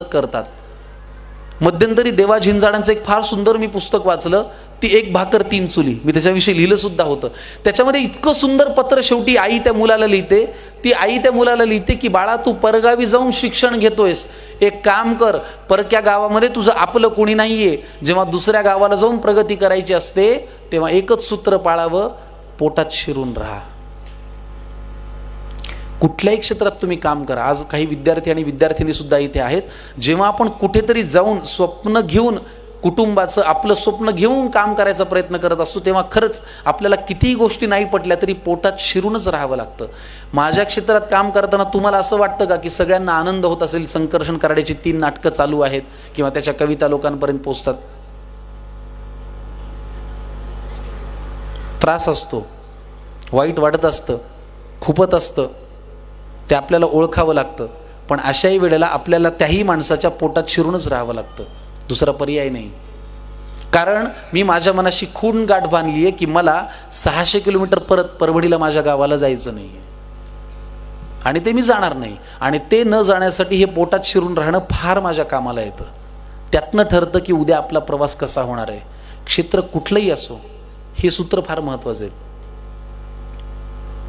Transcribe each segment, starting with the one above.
करतात. मध्यंतरी देवा झिंजाडांचं एक फार सुंदर मी पुस्तक वाचलं, ती एक भाकर तीन चुली, मी त्याच्याविषयी लिहिलं सुद्धा होतं. त्याच्यामध्ये इतकं सुंदर पत्र शेवटी आई त्या मुलाला लिहिते. ती आई त्या मुलाला लिहिते की बाळा, तू परगावी जाऊन शिक्षण घेतोयस, एक काम कर, परक्या गावामध्ये तुझं आपलं कोणी नाहीये. जेव्हा दुसऱ्या गावाला जाऊन प्रगती करायची असते तेव्हा एकच सूत्र पाळावं, पोटात शिरून राहा. कुठल्याही क्षेत्रात तुम्ही काम करा. आज काही विद्यार्थी आणि विद्यार्थिनी सुद्धा इथे आहेत. जेव्हा आपण कुठेतरी जाऊन स्वप्न घेऊन, कुटुंबाचं आपलं स्वप्न घेऊन काम करायचा प्रयत्न करत असतो, तेव्हा खरंच आपल्याला कितीही गोष्टी नाही पटल्या तरी पोटात शिरूनच राहावं लागतं. माझ्या क्षेत्रात काम करताना तुम्हाला असं वाटतं का की सगळ्यांना आनंद होत असेल? संकर्षण कराड्याची 3 नाटकं चालू आहेत किंवा त्याच्या कविता लोकांपर्यंत पोहोचतात. त्रास असतो, वाईट वाटत असतं, खूपत असतं, ते आपल्याला ओळखावं लागतं. पण अशाही वेळेला आपल्याला त्याही माणसाच्या पोटात शिरूनच राहावं लागतं, दुसरा पर्याय नाही. कारण मी माझ्या मनाशी खून गाठ बांधली आहे की मला 600 किलोमीटर परत परभणीला माझ्या गावाला जायचं नाही आणि ते मी जाणार नाही. आणि ते न जाण्यासाठी हे पोटात शिरून राहणं फार माझ्या कामाला येतं. त्यातनं ठरतं की उद्या आपला प्रवास कसा होणार आहे. क्षेत्र कुठलंही असो, हे सूत्र फार महत्त्वाचं आहे.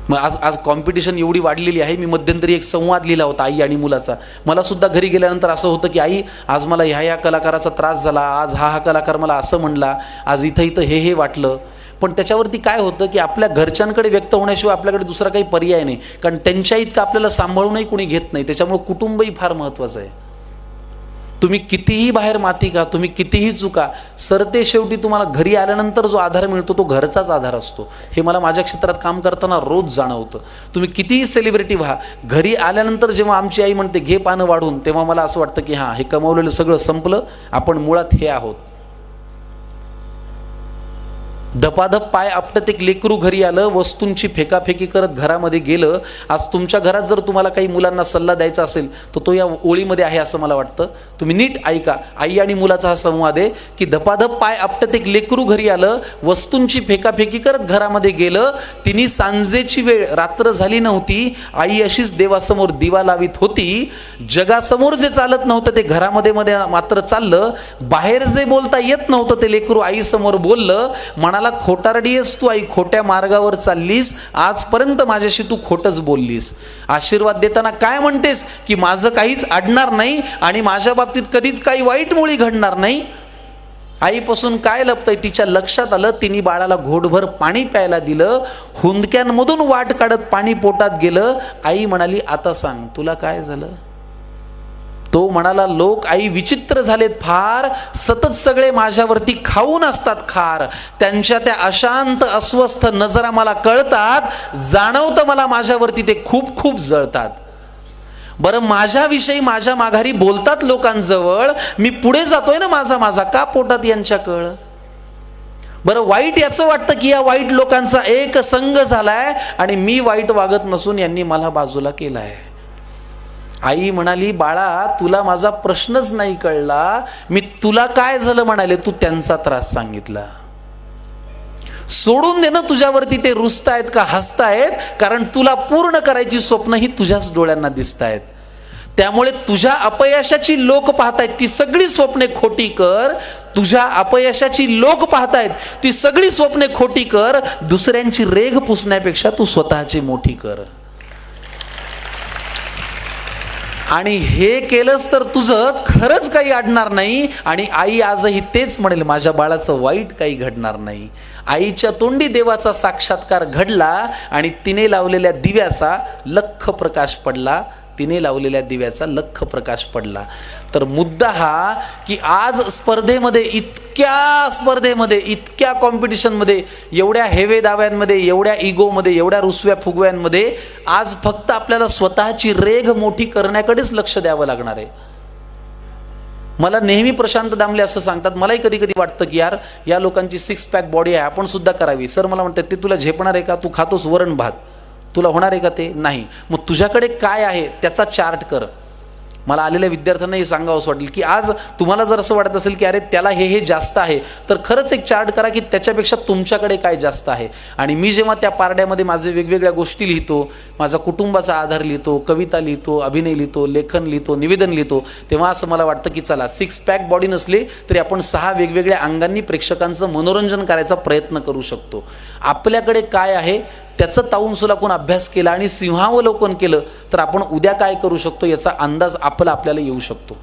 मग आज कॉम्पिटिशन एवढी वाढलेली आहे. मी मध्यंतरी एक संवाद लिहिला होता आई आणि मुलाचा. मला सुद्धा घरी गेल्यानंतर असं होतं की आई, आज मला ह्या कलाकाराचा त्रास झाला, आज हा कलाकार मला असं म्हणला, आज इथं हे वाटलं. पण त्याच्यावरती काय होतं की आपल्या घरच्यांकडे व्यक्त होण्याशिवाय आपल्याकडे दुसरा काही पर्याय नाही. कारण त्यांच्या इतकं आपल्याला सांभाळूनही कोणी घेत नाही. त्याच्यामुळे कुटुंबही फार महत्त्वाचं आहे. तुम्ही कितीही बाहेर माती का, तुम्ही कितीही चुका, सरते शेवटी तुम्हाला घरी आल्यानंतर जो आधार मिळतो तो घरचाच आधार असतो. हे मला माझ्या क्षेत्रात काम करताना रोज जाणवतं. तुम्ही कितीही सेलिब्रिटी व्हा, घरी आल्यानंतर जेव्हा आमची आई म्हणते घे पानं वाढून, तेव्हा मला असं वाटतं की हां, हे कमावलेलं सगळं संपलं, आपण मुळात हे आहोत. धपाधप पाय आपटत एक लेकरू घरी आलं, वस्तूंची फेकाफेकी करत घरामध्ये गेलं. आज तुमच्या घरात जर तुम्हाला काही मुलांना सल्ला द्यायचा असेल तर तो या ओळीमध्ये आहे असं मला वाटतं. तुम्ही नीट ऐका. आई आणि मुलाचा हा संवाद आहे की धपाधप पाय आपटत एक लेकरू घरी आलं, वस्तूंची फेकाफेकी करत घरामध्ये गेलं. तिने सांजेची वेळ, रात्र झाली नव्हती, आई अशीच देवासमोर दिवा लावीत होती. जगासमोर जे चालत नव्हतं ते घरामध्ये मात्र चाललं. बाहेर जे बोलता येत नव्हतं ते लेकरू आईसमोर बोललं. म्हणाला, खोटारडी आहेस तू आई, खोट्या मार्गावर चाललीस, आजपर्यंत माझ्याशी तू खोटच बोललीस. आशीर्वाद देताना काय म्हणतेस की माझं काहीच अडणार नाही आणि माझ्या बाबतीत कधीच काही वाईट मुळी घडणार नाही. आईपासून काय लपतंय? तिच्या लक्षात आलं. तिने बाळाला घोटभर पाणी प्यायला दिलं. हुंदक्यांमधून वाट काढत पाणी पोटात गेलं. आई म्हणाली, आता सांग तुला काय झालं? तो म्हणाला, लोक आई विचित्र झालेत फार, सतत सगळे माझ्यावरती खाऊन असतात खार. त्यांच्या त्या अशांत अस्वस्थ नजरा मला कळतात, जाणवतं मला माझ्यावरती ते खूप खूप जळतात. बरं, माझ्याविषयी माझ्या माघारी बोलतात लोकांजवळ, मी पुढे जातोय ना माझा का पोटात यांच्या कळ? बरं, वाईट याचं वाटतं की या वाईट लोकांचा एक संघ झालाय आणि मी वाईट वागत नसून यांनी मला बाजूला केलाय. आई म्हणाली, बाळा तुला माझा प्रश्नच नाही कळला. मी तुला काय झालं म्हणाले, तू त्यांचा त्रास सांगितला. सोडून दे ना, तुझ्यावरती ते रुसतायत का हसतायत, कारण तुला पूर्ण करायची स्वप्न ही तुझ्याच डोळ्यांना दिसतायत. त्यामुळे तुझ्या अपयशाची लोक पाहतायत, ती सगळी स्वप्ने खोटी कर. तुझ्या अपयशाची लोक पाहतायत, ती सगळी स्वप्ने खोटी कर. दुसऱ्यांची रेघ पुसण्यापेक्षा तू स्वतःची मोठी कर. आणि हे केलंस तर तुझं खरंच काही अडणार नाही. आणि आई आजही तेच म्हणेल, माझ्या बाळाचं वाईट काही घडणार नाही. आईच्या तोंडी देवाचा साक्षात्कार घडला आणि तिने लावलेल्या दिव्याचा लख प्रकाश पडला. तिने लावलेल्या दिव्याचा लख प्रकाश पडला. तर मुद्दा हा की आज स्पर्धेमध्ये, इतक्या कॉम्पिटिशनमध्ये, एवढ्या हेवे दाव्यांमध्ये, एवढ्या इगोमध्ये, एवढ्या रुसव्या फुगव्यांमध्ये आज फक्त आपल्याला स्वतःची रेघ मोठी करण्याकडेच लक्ष द्यावं लागणार आहे. मला नेहमी प्रशांत दामले असं सांगतात, मलाही कधी कधी वाटतं की यार, या लोकांची 6 पॅक बॉडी आहे, आपण सुद्धा करावी. सर मला म्हणतात, ते तुला झेपणार आहे का? तू खातोस वरण भात, तुला होणार आहे का ते? नाही. मग तुझ्याकडे काय आहे त्याचा चार्ट कर. मला आलेल्या विद्यार्थ्यांनाही सांगावंसं वाटेल की आज तुम्हाला जर असं वाटत असेल की अरे त्याला हे जास्त आहे, तर खरंच एक चार्ट करा की त्याच्यापेक्षा तुमच्याकडे काय जास्त आहे. आणि मी जेव्हा त्या पारड्यामध्ये माझे वेगवेगळ्या गोष्टी लिहितो, माझा कुटुंबाचा आधार लिहितो, कविता लिहितो, अभिनय लिहितो, लेखन लिहितो, निवेदन लिहितो, तेव्हा असं मला वाटतं की चला 6 पॅक बॉडी नसली तरी आपण 6 वेगवेगळ्या अंगांनी प्रेक्षकांचं मनोरंजन करायचा प्रयत्न करू शकतो. आपल्याकडे काय आहे त्याचं ताऊन सुलाखून अभ्यास केला आणि सिंहावलोकन केलं तर आपण उद्या काय करू शकतो याचा अंदाज आपल्याला येऊ शकतो.